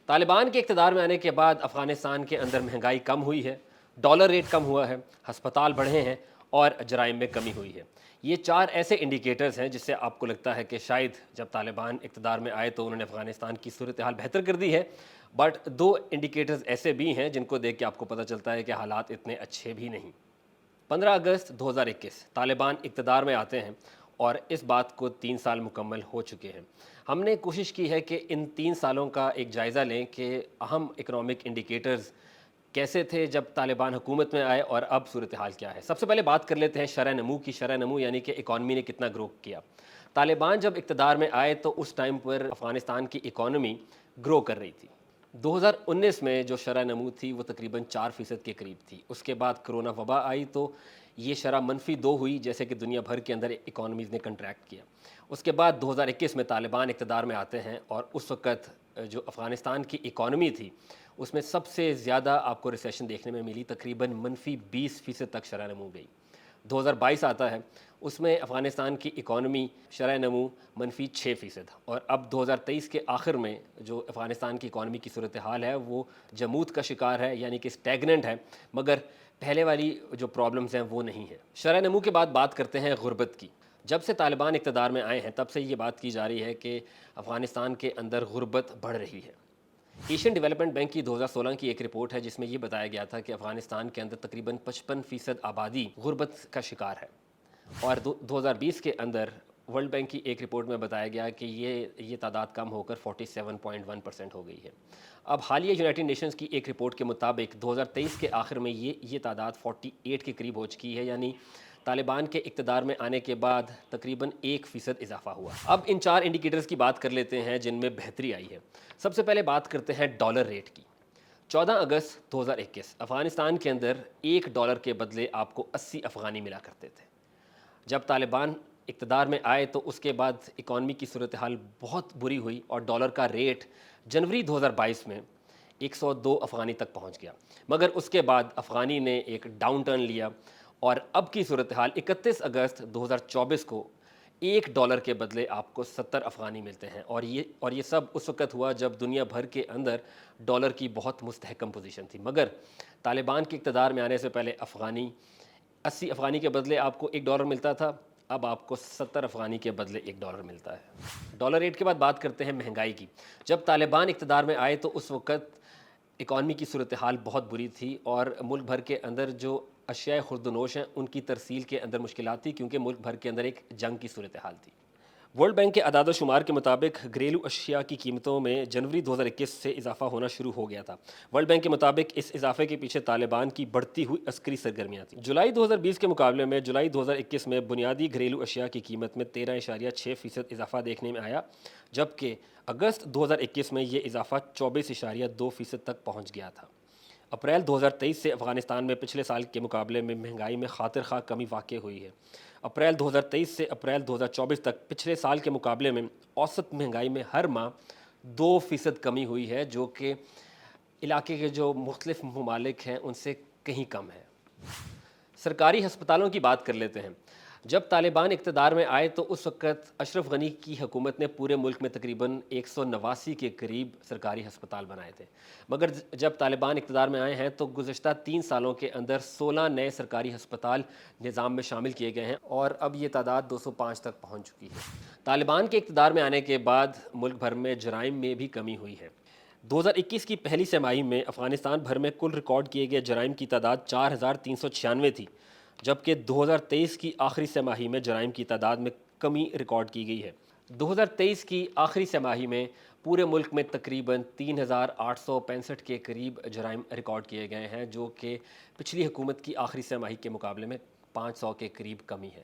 طالبان کے اقتدار میں آنے کے بعد افغانستان کے اندر مہنگائی کم ہوئی ہے، ڈالر ریٹ کم ہوا ہے، ہسپتال بڑھے ہیں اور جرائم میں کمی ہوئی ہے۔ یہ 4 ایسے انڈیکیٹرز ہیں جس سے آپ کو لگتا ہے کہ شاید جب طالبان اقتدار میں آئے تو انہوں نے افغانستان کی صورتحال بہتر کر دی ہے، بٹ 2 انڈیکیٹرز ایسے بھی ہیں جن کو دیکھ کے آپ کو پتہ چلتا ہے کہ حالات اتنے اچھے بھی نہیں۔ 15 اگست 2021 طالبان اقتدار میں آتے ہیں اور اس بات کو 3 سال مکمل ہو چکے ہیں۔ ہم نے کوشش کی ہے کہ ان 3 سالوں کا ایک جائزہ لیں کہ اہم اکنامک انڈیکیٹرز کیسے تھے جب طالبان حکومت میں آئے اور اب صورتحال کیا ہے۔ سب سے پہلے بات کر لیتے ہیں شرح نمو کی۔ شرح نمو یعنی کہ اکانومی نے کتنا گرو کیا۔ طالبان جب اقتدار میں آئے تو اس ٹائم پر افغانستان کی اکانومی گرو کر رہی تھی۔ 2019 میں جو شرح نمو تھی وہ تقریباً 4% کے قریب تھی۔ اس کے بعد کرونا وبا آئی تو یہ شرح -2 ہوئی، جیسے کہ دنیا بھر کے اندر اکانومیز نے کنٹریکٹ کیا۔ اس کے بعد 2021 میں طالبان اقتدار میں آتے ہیں اور اس وقت جو افغانستان کی اکانومی تھی اس میں سب سے زیادہ آپ کو ریسیشن دیکھنے میں ملی، تقریباً -20% تک شرح نمو گئی۔ 2022 آتا ہے، اس میں افغانستان کی اکانومی شرح نمو -6%، اور اب 2023 کے آخر میں جو افغانستان کی اکانومی کی صورتحال ہے وہ جمود کا شکار ہے، یعنی کہ اسٹیگننٹ ہے، مگر پہلے والی جو پرابلمز ہیں وہ نہیں ہیں۔ شرح نمو کے بعد بات کرتے ہیں غربت کی۔ جب سے طالبان اقتدار میں آئے ہیں تب سے یہ بات کی جا رہی ہے کہ افغانستان کے اندر غربت بڑھ رہی ہے۔ ایشین ڈیولپمنٹ بینک کی 2016 کی ایک رپورٹ ہے جس میں یہ بتایا گیا تھا کہ افغانستان کے اندر تقریباً 55% آبادی غربت کا شکار ہے، اور 2020 کے اندر ورلڈ بینک کی ایک رپورٹ میں بتایا گیا کہ یہ تعداد کم ہو کر 47.1% ہو گئی ہے۔ اب حالیہ یونائٹڈ نیشنز کی ایک رپورٹ کے مطابق 2023 کے آخر میں یہ تعداد 48 کے قریب ہو چکی ہے، یعنی طالبان کے اقتدار میں آنے کے بعد تقریباً 1% اضافہ ہوا۔ اب ان 4 انڈیکیٹرز کی بات کر لیتے ہیں جن میں بہتری آئی ہے۔ سب سے پہلے بات کرتے ہیں ڈالر ریٹ کی۔ 14 اگست 2021 افغانستان کے اندر $1 کے بدلے آپ کو 80 افغانی ملا کرتے تھے۔ جب طالبان اقتدار میں آئے تو اس کے بعد اکانومی کی صورتحال بہت بری ہوئی اور ڈالر کا ریٹ جنوری 2022 میں 102 افغانی تک پہنچ گیا، مگر اس کے بعد افغانی نے ایک ڈاؤن ٹرن لیا اور اب کی صورتحال 31 اگست 2024 کو $1 کے بدلے آپ کو 70 افغانی ملتے ہیں، اور یہ سب اس وقت ہوا جب دنیا بھر کے اندر ڈالر کی بہت مستحکم پوزیشن تھی، مگر طالبان کے اقتدار میں آنے سے پہلے 80 افغانی کے بدلے آپ کو $1 ملتا تھا، اب آپ کو 70 افغانی کے بدلے $1 ملتا ہے۔ ڈالر ریٹ کے بعد بات کرتے ہیں مہنگائی کی۔ جب طالبان اقتدار میں آئے تو اس وقت اکانومی کی صورتحال بہت بری تھی اور ملک بھر کے اندر جو اشیاء خورد و نوش ہیں ان کی ترسیل کے اندر مشکلات تھی، کیونکہ ملک بھر کے اندر ایک جنگ کی صورتحال تھی۔ ورلڈ بینک کے اعداد و شمار کے مطابق گھریلو اشیاء کی قیمتوں میں جنوری 2021 سے اضافہ ہونا شروع ہو گیا تھا۔ ورلڈ بینک کے مطابق اس اضافے کے پیچھے طالبان کی بڑھتی ہوئی عسکری سرگرمیاں تھیں۔ جولائی 2020 کے مقابلے میں جولائی 2021 میں بنیادی گھریلو اشیاء کی قیمت میں 13.6% اضافہ دیکھنے میں آیا، جبکہ اگست 2021 میں یہ اضافہ 24.2% تک پہنچ گیا تھا۔ اپریل 2023 سے افغانستان میں پچھلے سال کے مقابلے میں مہنگائی میں خاطر خواہ کمی واقع ہوئی ہے۔ اپریل 2023 سے اپریل 2024 تک پچھلے سال کے مقابلے میں اوسط مہنگائی میں ہر ماہ 2% کمی ہوئی ہے، جو کہ علاقے کے جو مختلف ممالک ہیں ان سے کہیں کم ہے۔ سرکاری ہسپتالوں کی بات کر لیتے ہیں۔ جب طالبان اقتدار میں آئے تو اس وقت اشرف غنی کی حکومت نے پورے ملک میں تقریباً 189 کے قریب سرکاری ہسپتال بنائے تھے، مگر جب طالبان اقتدار میں آئے ہیں تو گزشتہ 3 سالوں کے اندر 16 نئے سرکاری ہسپتال نظام میں شامل کیے گئے ہیں، اور اب یہ تعداد 205 تک پہنچ چکی ہے۔ طالبان کے اقتدار میں آنے کے بعد ملک بھر میں جرائم میں بھی کمی ہوئی ہے۔ 2021 کی پہلی سہ ماہی میں افغانستان بھر میں کل ریکارڈ کیے گئے جرائم کی تعداد 4396 تھی، جبکہ 2023 کی آخری سہ ماہی میں جرائم کی تعداد میں کمی ریکارڈ کی گئی ہے۔ 2023 کی آخری سہ ماہی میں پورے ملک میں تقریباً 3865 کے قریب جرائم ریکارڈ کیے گئے ہیں، جو کہ پچھلی حکومت کی آخری سہ ماہی کے مقابلے میں 500 کے قریب کمی ہے۔